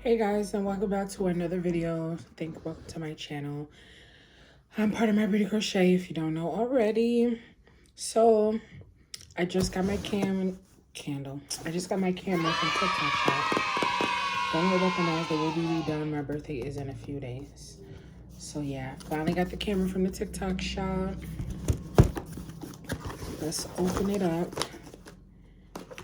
Hey guys, and welcome back to another video. Welcome to my channel. I'm part of My Pretty Crochet if you don't know already. So I just got my I just got my camera from TikTok shop. Don't worry about the noise, they will be redone. My birthday is in a few days. So yeah, finally got the camera from the TikTok shop. Let's open it up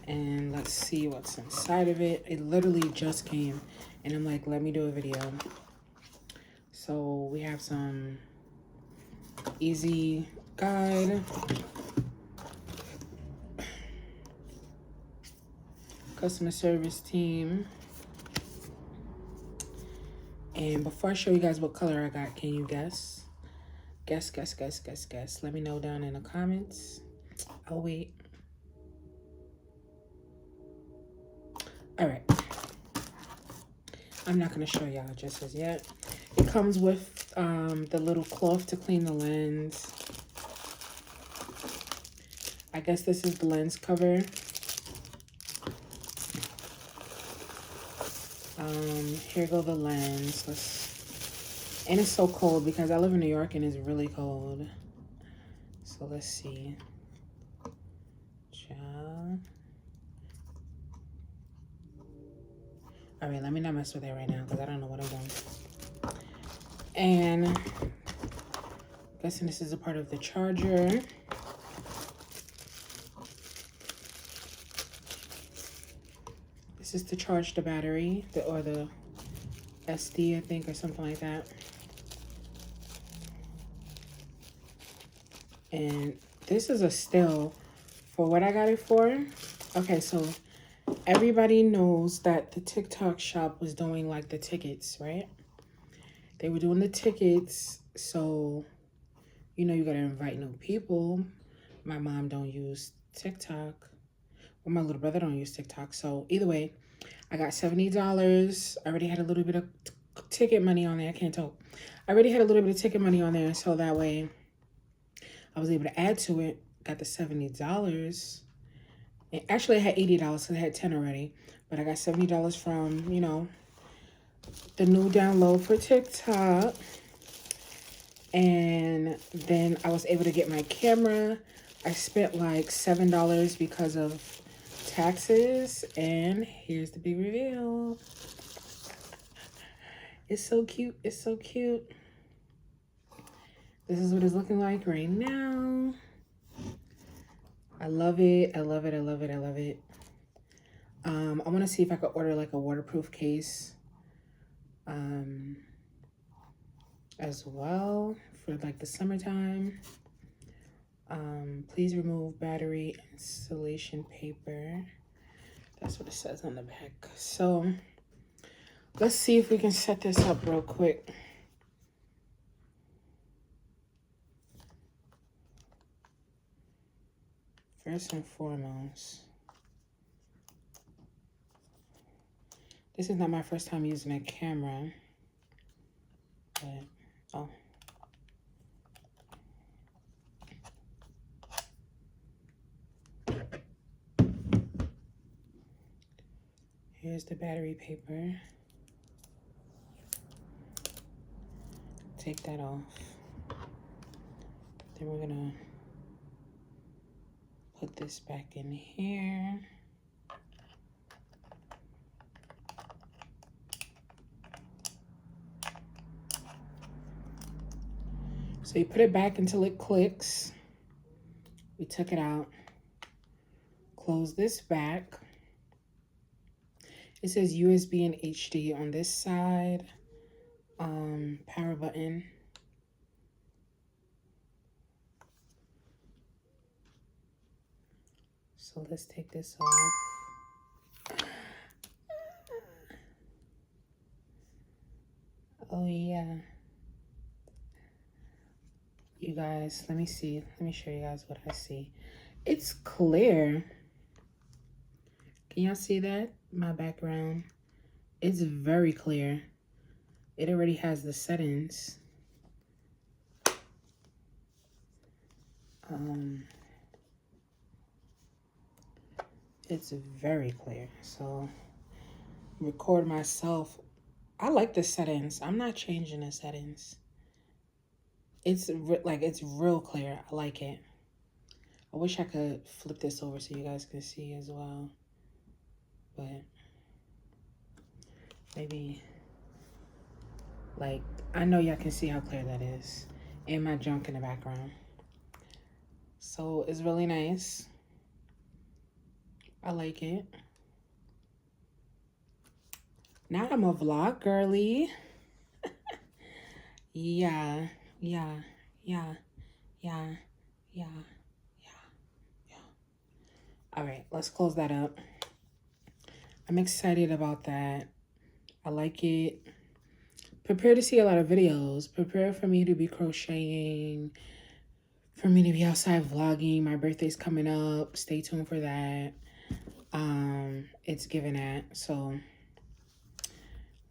and let's see what's inside of it. It literally just came and I'm like, let me do a video. So we have some easy guide, customer service team. And before I show you guys what color I got, can you guess? Guess. Let me know down in the comments. I'll wait. All right. I'm not gonna show y'all just as yet. It comes with the little cloth to clean the lens. I guess this is the lens cover. Here go the lens. And it's so cold because I live in New York and it's really cold. So let's see. All right, let me not mess with it right now because I don't know what I'm doing. And I'm guessing this is a part of the charger. This is to charge the battery, or the SD, I think, or something like that. And this is a still for what I got it for. Okay, so everybody knows that the TikTok shop was doing like the tickets, right? They were doing the tickets, so you know you gotta invite new people. My mom don't use TikTok. Well, my little brother don't use TikTok. So either way, I got $70. I already had a little bit of ticket money on there. I can't talk. I already had a little bit of ticket money on there, so that way I was able to add to it. Got the $70. And actually, I had $80, so I had 10 already. But I got $70 from, you know, the new download for TikTok. And then I was able to get my camera. I spent like $7 because of taxes. And here's the big reveal. It's so cute. It's so cute. This is what it's looking like right now. I love it. I love it. I love it. I love it. I want to see if I could order like a waterproof case as well for like the summertime. Please remove battery insulation paper. That's what it says on the back. So let's see if we can set this up real quick. First and foremost, this is not my first time using a camera, but oh. Here's the battery paper. Take that off. Then we're gonna put this back in here. So you put it back until it clicks. We took it out. Close this back. It says USB and HD on this side. Power button. So let's take this off. Oh yeah. You guys, let me see. Let me show you guys what I see. It's clear. Can y'all see that? My background. It's very clear. It already has the settings. It's very clear. So record myself. I like the settings. I'm not changing the settings. It's it's real clear. I like it. I wish I could flip this over so you guys can see as well. But maybe, like, I know y'all can see how clear that is. And my junk in the background. So it's really nice. I like it. Now I'm a vlog girly. Yeah, yeah, yeah, yeah, yeah, yeah. All right, let's close that up. I'm excited about that. I like it. Prepare to see a lot of videos. Prepare for me to be crocheting, for me to be outside vlogging. My birthday's coming up. Stay tuned for that. It's given at. So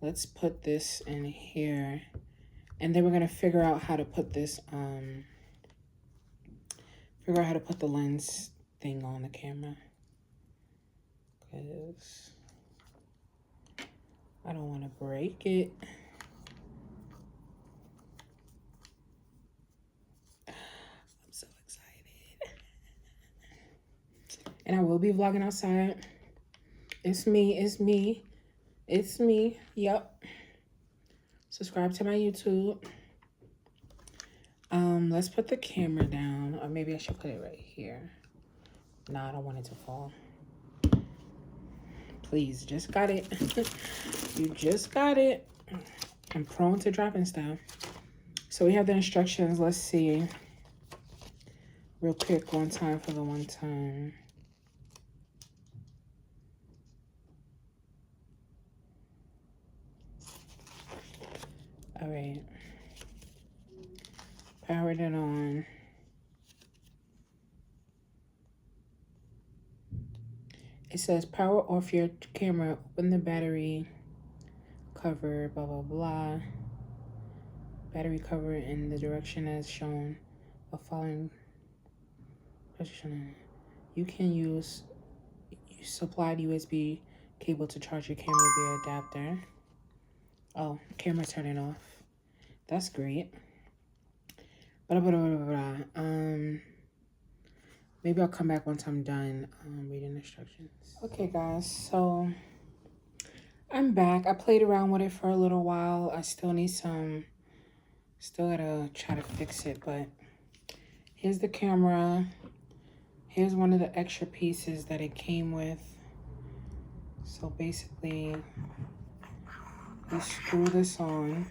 let's put this in here. And then we're gonna figure out how to put this, figure out how to put the lens thing on the camera. Because I don't want to break it. I'm so excited. And I will be vlogging outside. It's me, it's me, it's me. Yep. Subscribe to my YouTube. Let's put the camera down. Or maybe I should put it right here. No, I don't want it to fall. Please, just got it. You just got it. I'm prone to dropping stuff. So we have the instructions. Let's see. Real quick, one time for the one time. All right. Powered it on. It says power off your camera, open the battery cover, blah, blah, blah. Battery cover in the direction as shown. A following question. You can use supplied USB cable to charge your camera via adapter. Oh, camera turning off. That's great. Maybe I'll come back once I'm done reading instructions. Okay, guys, so I'm back. I played around with it for a little while. I still need some, still gotta try to fix it, but here's the camera. Here's one of the extra pieces that it came with. So basically, you screw this on.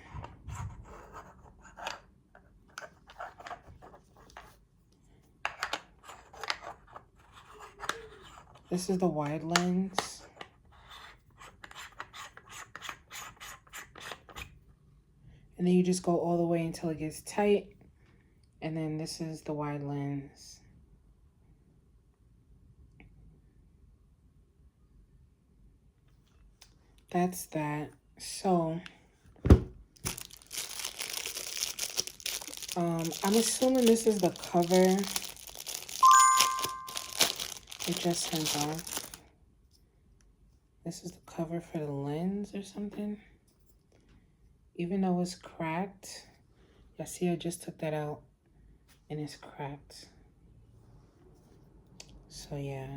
This is the wide lens. And then you just go all the way until it gets tight. And then this is the wide lens. That's that. So, I'm assuming this is the cover. It just turns off. This is the cover for the lens or something. Even though it's cracked, y'all see I just took that out and it's cracked. So yeah.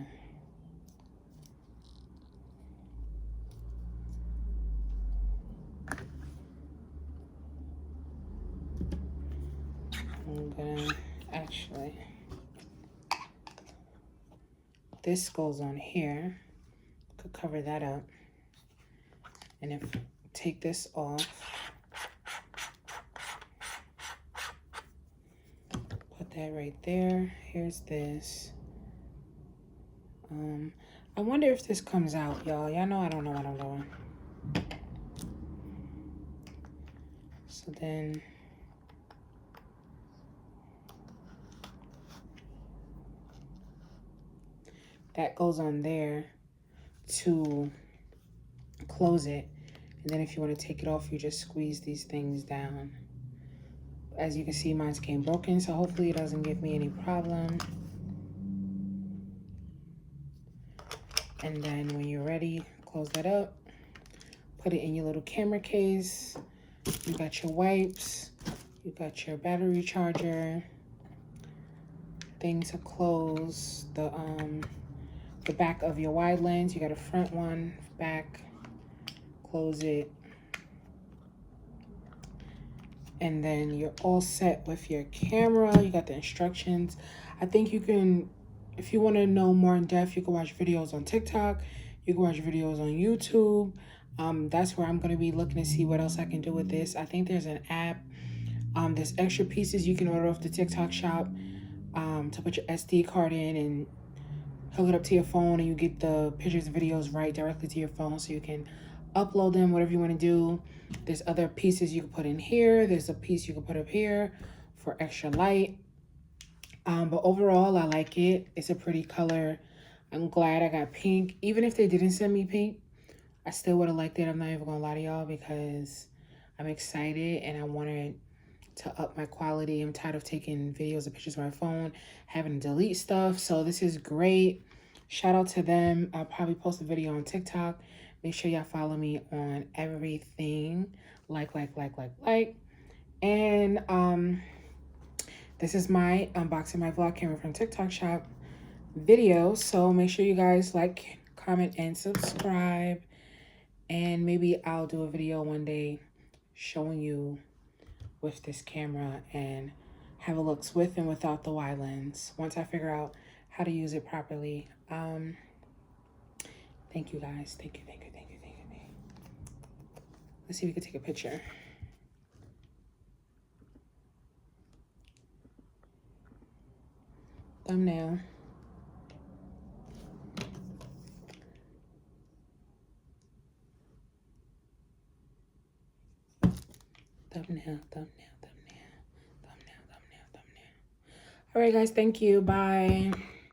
I'm gonna actually, this goes on here. Could cover that up. And if take this off, put that right there. Here's this. I wonder if this comes out, y'all. Y'all know I don't know what I'm doing. So then that goes on there to close it. And then if you want to take it off, you just squeeze these things down. As you can see, mine came broken, so hopefully it doesn't give me any problem. And then when you're ready, close that up, put it in your little camera case. You got your wipes. You got your battery charger. Thing to close the back of your wide lens. You got a front one, back. Close it. And then you're all set with your camera. You got the instructions. I think you can, if you want to know more in depth, you can watch videos on TikTok. You can watch videos on YouTube. That's where I'm going to be looking to see what else I can do with this. I think there's an app. There's extra pieces you can order off the TikTok shop to put your SD card in and hook it up to your phone, and you get the pictures and videos right directly to your phone, so you can upload them, whatever you want to do. There's other pieces you can put in here. There's a piece you can put up here for extra light. But overall, I like it. It's a pretty color. I'm glad I got pink. Even if they didn't send me pink, I still would have liked it. I'm not even gonna lie to y'all, because I'm excited and I wanted to up my quality. I'm tired of taking videos and pictures on my phone, having to delete stuff. So this is great. Shout out to them. I'll probably post a video on TikTok. Make sure y'all follow me on everything. Like. And this is my unboxing my vlog camera from TikTok shop video. So make sure you guys like, comment, and subscribe. And maybe I'll do a video one day showing you with this camera and have a looks with and without the wide lens once I figure out how to use it properly. Thank you guys. Thank you. Let's see if we can take a picture. Thumbnail. Thumbnail. All right, guys. Thank you. Bye.